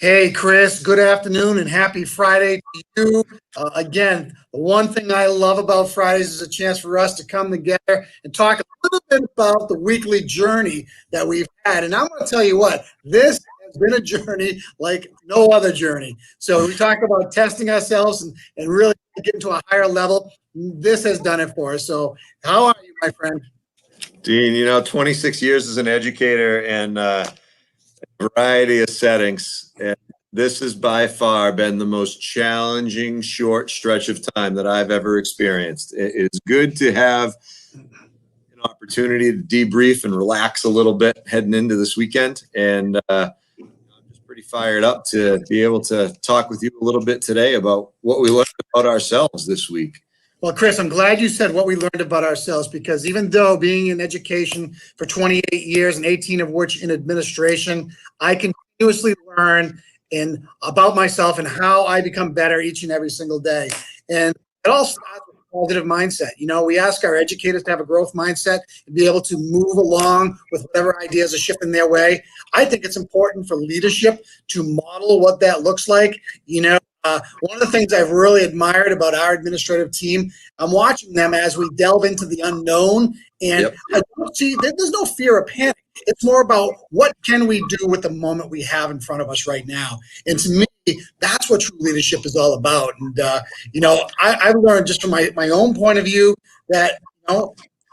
Hey, Chris, good afternoon and happy Friday to you. Again, the one thing I love about Fridays is a chance for us to come together and talk a little bit about the weekly journey that we've had. And I'm going to tell you what, this has been a journey like no other journey. So we talk about testing ourselves and really getting to a higher level. This has done it for us. So how are you, my friend? Dean, 26 years as an educator and a variety of settings. And this has by far been the most challenging short stretch of time that I've ever experienced. It is good to have an opportunity to debrief and relax a little bit heading into this weekend. And I'm just pretty fired up to be able to talk with you a little bit today about what we learned about ourselves this week. Well, Chris, I'm glad you said what we learned about ourselves, because even though being in education for 28 years and 18 of which in administration, I continuously learn about myself and how I become better each and every single day. And it all starts with a positive mindset. We ask our educators to have a growth mindset and be able to move along with whatever ideas are shifting their way. I think it's important for leadership to model what that looks like. One of the things I've really admired about our administrative team, I'm watching them as we delve into the unknown, and Yep. I don't see there's no fear of panic. It's more about what can we do with the moment we have in front of us right now. And to me, that's what true leadership is all about. And I've learned just from my own point of view that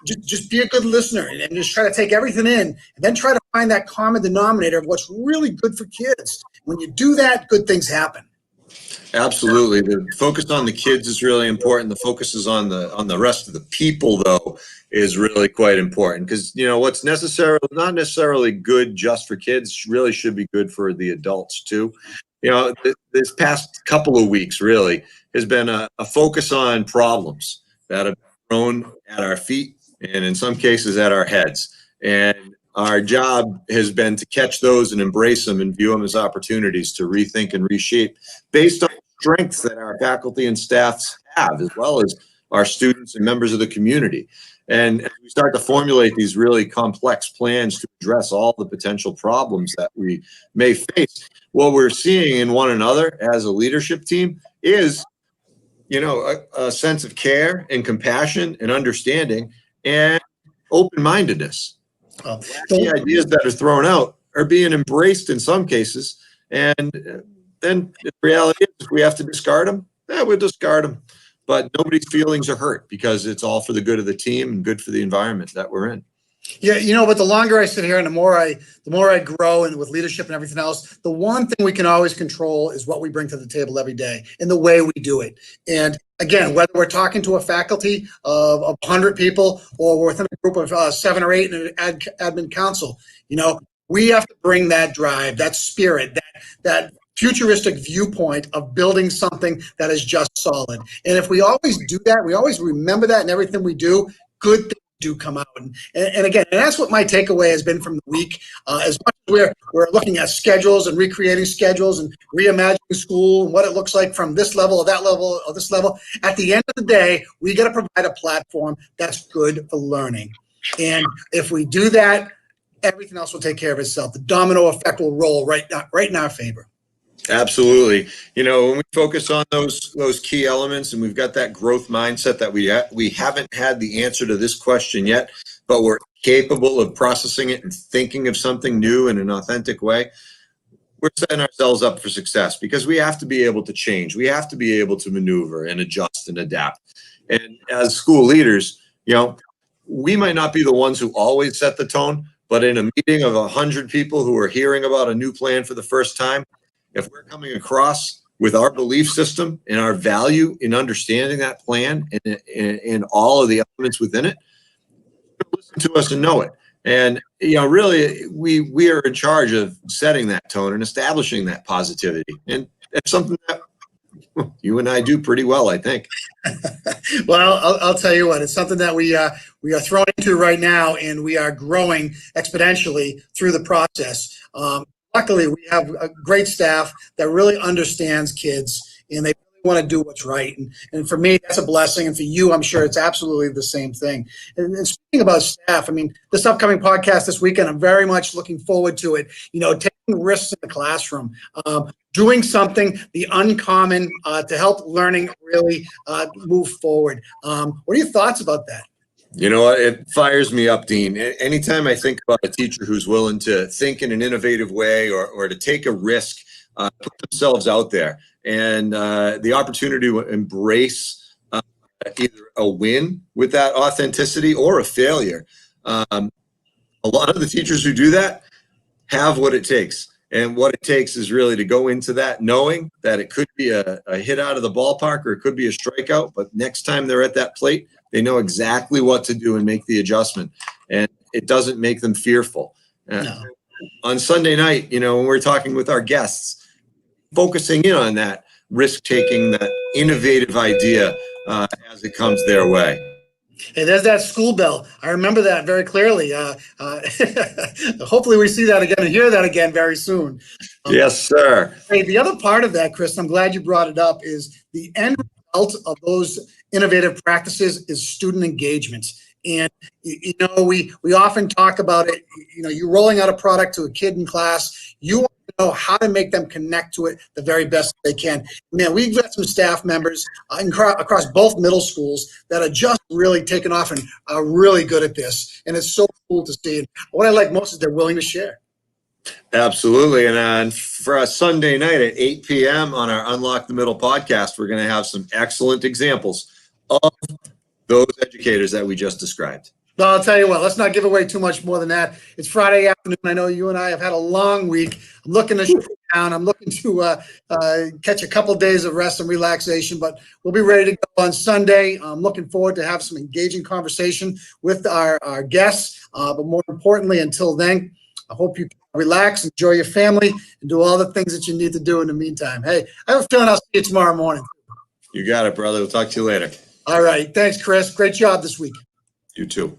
just be a good listener and just try to take everything in, and then try to find that common denominator of what's really good for kids. When you do that, good things happen. Absolutely. The focus on the kids is really important. The focus is on the rest of the people, though, is really quite important, because what's not necessarily good just for kids really should be good for the adults too. This past couple of weeks really has been a focus on problems that have been thrown at our feet and in some cases at our heads. And our job has been to catch those and embrace them and view them as opportunities to rethink and reshape based on strengths that our faculty and staffs have, as well as our students and members of the community. And as we start to formulate these really complex plans to address all the potential problems that we may face, what we're seeing in one another as a leadership team is, a sense of care and compassion and understanding and open-mindedness. The ideas that are thrown out are being embraced in some cases, and then the reality is, if we have to discard them, we'll discard them. But nobody's feelings are hurt, because it's all for the good of the team and good for the environment that we're in. Yeah, but the longer I sit here and the more I grow, and with leadership and everything else, the one thing we can always control is what we bring to the table every day and the way we do it. And again, whether we're talking to a faculty of 100 people or we're within a group of 7 or 8 in an admin council, we have to bring that drive, that spirit, that futuristic viewpoint of building something that is just solid. And if we always do that, we always remember that in everything we do, good things do come out. And again, and that's what my takeaway has been from the week. As much as we're looking at schedules and recreating schedules and reimagining school and what it looks like from this level or that level or this level, at the end of the day, we got to provide a platform that's good for learning. And if we do that, everything else will take care of itself. The domino effect will roll right in our favor. Absolutely. When we focus on those key elements, and we've got that growth mindset that we haven't had the answer to this question yet, but we're capable of processing it and thinking of something new in an authentic way, we're setting ourselves up for success, because we have to be able to change. We have to be able to maneuver and adjust and adapt. And as school leaders, we might not be the ones who always set the tone, but in a meeting of 100 people who are hearing about a new plan for the first time, if we're coming across with our belief system and our value in understanding that plan and all of the elements within it, listen to us and know it. And, really, we are in charge of setting that tone and establishing that positivity. And it's something that you and I do pretty well, I think. Well, I'll tell you what, it's something that we are thrown into right now, and we are growing exponentially through the process. Luckily, we have a great staff that really understands kids, and they really want to do what's right. And for me, that's a blessing. And for you, I'm sure it's absolutely the same thing. And speaking about staff, this upcoming podcast this weekend, I'm very much looking forward to it. Taking risks in the classroom, doing something, the uncommon, to help learning really move forward. What are your thoughts about that? You know what? It fires me up, Dean. Anytime I think about a teacher who's willing to think in an innovative way or to take a risk, put themselves out there, and the opportunity to embrace either a win with that authenticity or a failure. A lot of the teachers who do that have what it takes. And what it takes is really to go into that knowing that it could be a hit out of the ballpark or it could be a strikeout. But next time they're at that plate, they know exactly what to do and make the adjustment. And it doesn't make them fearful. No. On Sunday night, when we're talking with our guests, focusing in on that risk taking, that innovative idea as it comes their way. Hey, there's that school bell. I remember that very clearly. Hopefully we see that again and hear that again very soon. Yes, sir. Hey, the other part of that, Chris, I'm glad you brought it up, is the end result of those innovative practices is student engagement. And, we often talk about it, you're rolling out a product to a kid in class, you want to know how to make them connect to it the very best they can. Man, we've got some staff members across both middle schools that are just really taking off and are really good at this. And it's so cool to see. And what I like most is they're willing to share. Absolutely. And for a Sunday night at 8 p.m. on our Unlock the Middle podcast, we're going to have some excellent examples of those educators that we just described. Well, I'll tell you what, let's not give away too much more than that. It's Friday afternoon. I know you and I have had a long week. I'm looking to shut down. I'm looking to catch a couple days of rest and relaxation, but we'll be ready to go on Sunday. I'm looking forward to have some engaging conversation with our guests. But more importantly, until then, I hope you relax, enjoy your family, and do all the things that you need to do in the meantime. Hey, I have a feeling I'll see you tomorrow morning. You got it, brother. We'll talk to you later. All right. Thanks, Chris. Great job this week. You too.